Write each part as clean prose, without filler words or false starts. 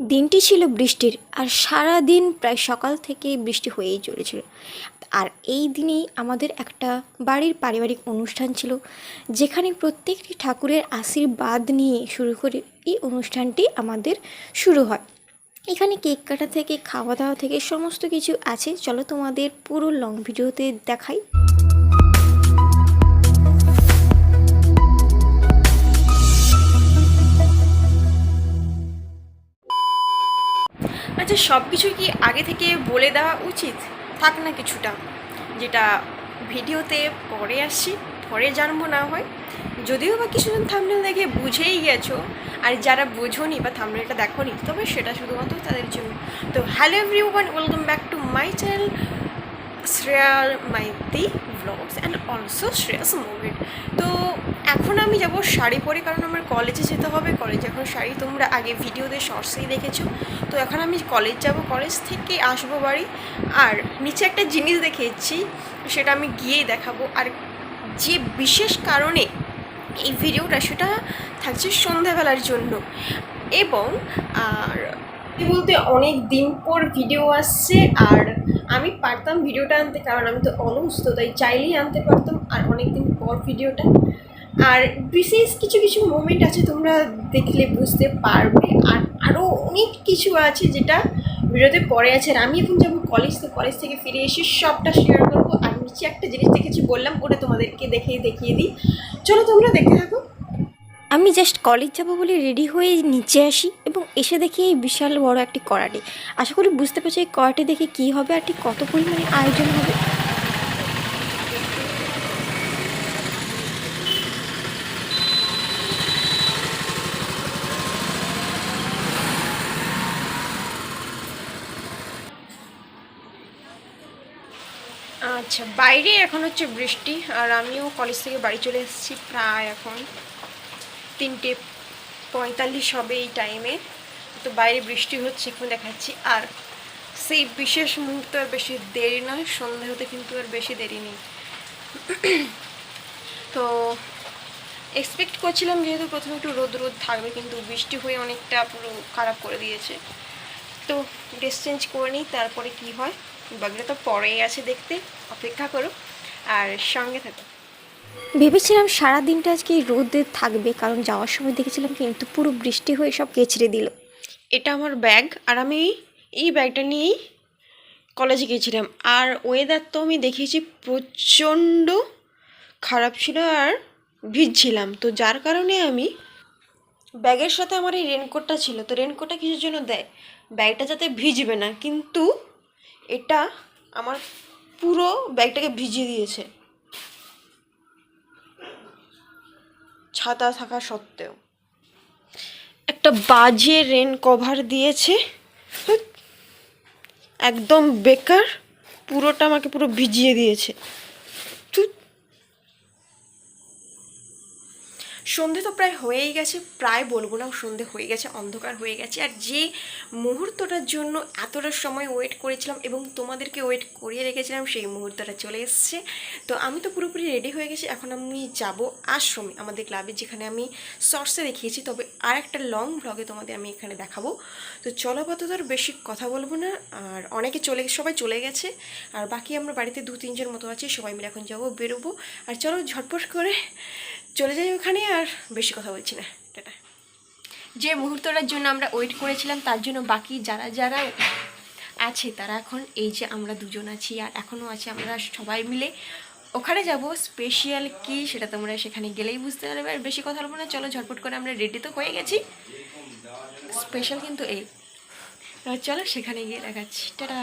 দিনটি ছিল বৃষ্টির, আর সারা দিন প্রায় সকাল থেকে বৃষ্টি হয়েই চলেছিল। আর এই দিনেই আমাদের একটা বাড়ির পারিবারিক অনুষ্ঠান ছিল, যেখানে প্রত্যেকটি ঠাকুরের আশীর্বাদ নিয়ে শুরু করে এই অনুষ্ঠানটি আমাদের শুরু হয়। এখানে কেক কাটা থেকে খাওয়া দাওয়া থেকে সমস্ত কিছু আছে। চলো তোমাদের পুরো লং ভিডিওতে দেখাই। আচ্ছা, সব কিছু কি আগে থেকে বলে দেওয়া উচিত? থাক না কিছুটা, যেটা ভিডিওতে পরে আসছি, পরে জানবো না হয়। যদিও বা কিছুজন থাম্বনেল দেখে বুঝেই গেছো, আর যারা বোঝোনি বা থাম্বনেলটা দেখোনি, তবে সেটা শুধুমাত্র তাদের জন্য। তো hello everyone, welcome back to my channel Shreya Maity vlogs and also Shreyas moved. তো এখন আমি যাব শাড়ি পরে, কারণ আমার কলেজে যেতে হবে। কলেজে এখন শাড়ি তোমরা আগে ভিডিওতে শর্টসেই দেখেছো। তো এখন আমি কলেজ যাব, কলেজ থেকে আসবো বাড়ি। আর নিচে একটা জিনিস দেখেছি, সেটা আমি গিয়েই দেখাবো। আর যে বিশেষ কারণে এই ভিডিওটা, সেটা থাকছে সন্ধ্যাবেলার জন্য। এবং আর বলতে অনেক দিন পর ভিডিও আসছে, আর আমি পারতাম ভিডিওটা আনতে, কারণ আমি তো অলস, তো তাই চাইলেই আনতে পারতাম। আর অনেক দিন পর ভিডিওটা, আর বিশেষ কিছু কিছু মোমেন্ট আছে, তোমরা দেখলে বুঝতে পারবে। আর আরও অনেক কিছু আছে যেটা ভিডিওতে পরে আছে। আর আমি এখন যাবো কলেজ, তো কলেজ থেকে ফিরে এসে সবটা শেয়ার করবো। আর নিচে একটা জিনিস দেখেছি, বললাম ওটা তোমাদেরকে দেখিয়ে দিই। চলো তোমরা দেখতে থাকো। আমি জাস্ট কলেজ যাবো বলে রেডি হয়ে নিচে আসি, এবং এসে দেখি এই বিশাল বড় একটি করাটি। আশা করি বুঝতে পারছি এই করাটি দেখে কী হবে আর ঠিক কত পরিমাণে আয়োজন হবে। আচ্ছা, বাইরে এখন হচ্ছে বৃষ্টি, আর আমিও কলেজ থেকে বাড়ি চলে এসেছি। প্রায় এখন 3:45 হবে এই টাইমে। তো বাইরে বৃষ্টি হচ্ছে, এখন দেখাচ্ছি। আর সেই বিশেষ মুহূর্তে আর বেশি দেরি নয়, সন্ধে হতে কিন্তু আর বেশি দেরি নেই। তো এক্সপেক্ট করছিলাম যেহেতু প্রথমে একটু রোদ রোদ থাকবে, কিন্তু বৃষ্টি হয়ে অনেকটা পুরো খারাপ করে দিয়েছে। তো ড্রেস চেঞ্জ করে নিই, তারপরে কি হয়। বাগড়া তো পরেই আছে, দেখতে অপেক্ষা করো আর সঙ্গে থাকো। ভেবেছিলাম সারা দিনটা আজকে রোদে থাকবে, কারণ যাওয়ার সময় দেখেছিলাম, কিন্তু পুরো বৃষ্টি হয়ে সব কেচড়ে দিল। এটা আমার ব্যাগ, আর আমি এই ব্যাগটা নিয়েই কলেজে গিয়েছিলাম। আর ওয়েদার তো আমি দেখেছি প্রচণ্ড খারাপ ছিল, আর ভিজছিলাম। তো যার কারণে আমি ব্যাগের সাথে আমার এই রেনকোটটা ছিল। তো রেনকোটটা কিসের জন্য দেয়? ব্যাগটা যাতে ভিজবে না, কিন্তু এটা আমার পুরো ব্যাগটাকে ভিজিয়ে দিয়েছে, ছাতা থাকা সত্ত্বেও। একটা বাজে রেন কভার দিয়েছে, একদম বেকার। পুরোটা আমাকে পুরো ভিজিয়ে দিয়েছে। সন্ধে তো প্রায় হয়েই গেছে, প্রায় বলবো না, সন্ধে হয়ে গেছে, অন্ধকার হয়ে গেছে। আর যে মুহূর্তটার জন্য এতটা সময় ওয়েট করেছিলাম এবং তোমাদেরকে ওয়েট করিয়ে রেখেছিলাম, সেই মুহূর্তটা চলে এসছে। তো আমি তো পুরোপুরি রেডি হয়ে গেছি। এখন আমি যাব আশ্রমে, আমাদের ক্লাবে, যেখানে আমি শর্টসে দেখিয়েছি, তবে আর একটা লং ব্লগে তোমাদের আমি এখানে দেখাবো। তো চলো, আপাতত আর বেশি কথা বলবো না। আর অনেকে সবাই চলে গেছে, আর বাকি আমরা বাড়িতে 2-3 জন মতো আছি, সবাই মিলে এখন যাবো, বেরোবো। আর চলো ঝটপট করে চলে যাই ওখানে, আর বেশি কথা বলছি না, টাটা। যে মুহূর্তটার জন্য আমরা ওয়েট করেছিলাম, তার জন্য বাকি যারা যারা আছে তারা এখন, এই যে আমরা 2জন আছি, আর এখনও আছে, আমরা সবাই মিলে ওখানে যাব। স্পেশাল কি সেটা তোমরা সেখানে গেলেই বুঝতে পারবে। আর বেশি কথা বলবো না, চলো ঝটপট করে, আমরা রেডি তো হয়ে গেছি। স্পেশাল কিন্তু এই, চলো সেখানে গিয়ে দেখাচ্ছি, টাটা।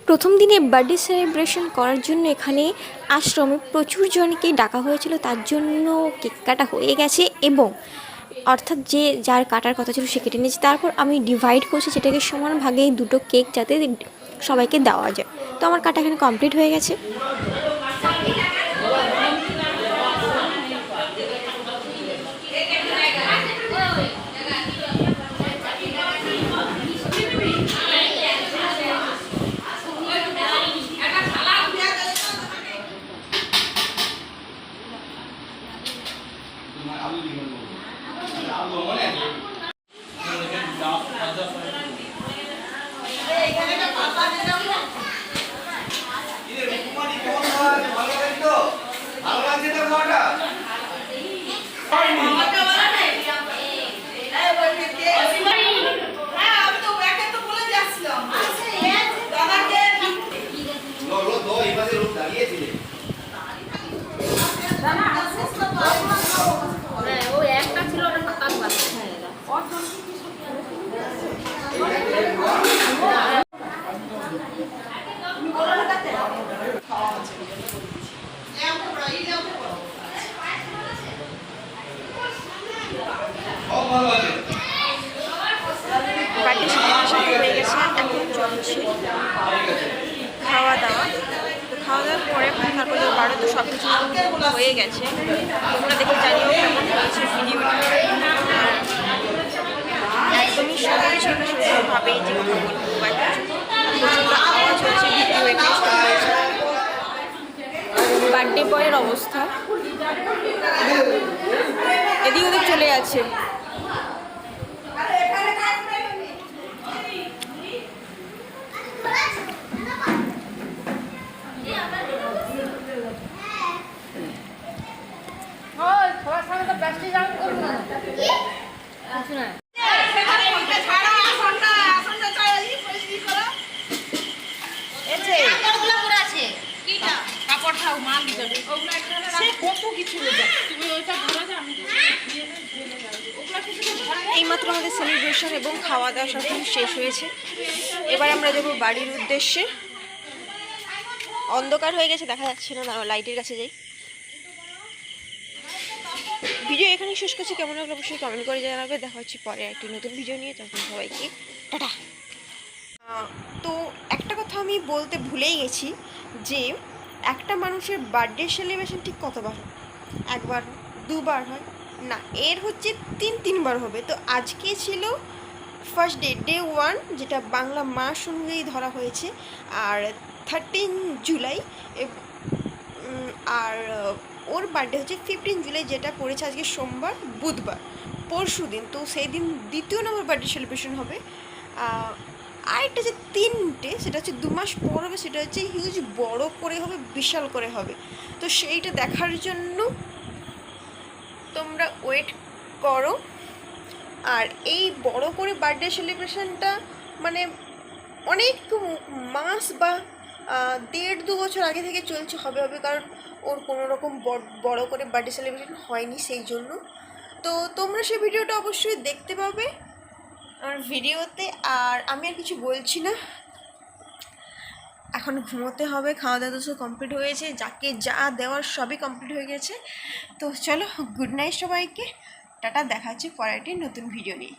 প্রথম দিনে বার্থডে সেলিব্রেশন করার জন্য এখানে আশ্রমে প্রচুর জনকে ডাকা হয়েছিল, তার জন্য কেক কাটা হয়ে গেছে এবং অর্থাৎ যে যার কাটার কথা ছিল সে কেটে নিয়েছে। তারপর আমি ডিভাইড করছি যেটাকে সমান ভাগে দুটো কেক যাতে সবাইকে দেওয়া যায়। তো আমার কাটা এখানে কমপ্লিট হয়ে গেছে। হয়ে গেছে, এখন চলছে খাওয়া দাওয়া। তো খাওয়া দাওয়ার পরে তারপরে বারো তো সব কিছু হয়ে গেছে। তোমরা দেখে জানিও কেমন হয়েছে ভিডিওটা। একদমই সবাই ছোট ছোটভাবেই যে কথা বলবো, প্রচণ্ড আওয়াজ হয়েছে, ভিডিও একটু বার্থডে বয়ের অবস্থা, এদিক ওদিক চলে যাচ্ছে। এইমাত্র আমাদের সেলিব্রেশন এবং খাওয়া দাওয়া সব কিছু শেষ হয়েছে। এবার আমরা যাবো বাড়ির উদ্দেশ্যে। অন্ধকার হয়ে গেছে, দেখা যাচ্ছে না, লাইটের কাছে যাই। ভিডিও এখানেই শেষ করছি। কেমন লাগলো অবশ্যই কমেন্ট করে জানাবে। দেখা হচ্ছে পরে একটি নতুন ভিডিও নিয়ে। তখন সবাইকে টাটা। তো একটা কথা আমি বলতে ভুলেই গেছি যে একটা মানুষের বার্থডে সেলিব্রেশন ঠিক কতবার হয়? একবার, দুবার হয় না, এর হচ্ছে তিনবার হবে। তো আজকে ছিল ফার্স্ট ডে 1, যেটা বাংলা মাস অনুযায়ী ধরা হয়েছে, আর 13 জুলাই, আর ওর বার্থডে হচ্ছে 15 জুলাই, যেটা পড়েছে আজকে সোমবার, বুধবার, পরশু দিন। তো সেই দিন দ্বিতীয় নম্বর বার্থডে সেলিব্রেশন হবে। আরেকটা যে 3টে, সেটা হচ্ছে 2 মাস পর হবে, সেটা হচ্ছে হিউজ বড় করে হবে, বিশাল করে হবে। তো সেইটা দেখার জন্য তোমরা ওয়েট করো। আর এই বড় করে বার্থডে সেলিব্রেশনটা মানে অনেক মাস বা 1.5-2 বছর আগে থেকে চলছে, হবে, কারণ ওর কোনো রকম বড় করে বার্থডে সেলিব্রেশন হয়নি, সেই জন্য। তো তোমরা সেই ভিডিওটা অবশ্যই দেখতে পাবে আমার ভিডিওতে। আর আমি আর কিছু বলছি না, এখন ঘুমোতে হবে। খাওয়া দাওয়া তো সব কমপ্লিট হয়েছে, যাকে যা দেওয়ার সবই কমপ্লিট হয়ে গেছে। তো চলো, গুড নাইট সবাইকে, টাটা। দেখা হচ্ছে পরে একটি নতুন ভিডিও নিয়ে।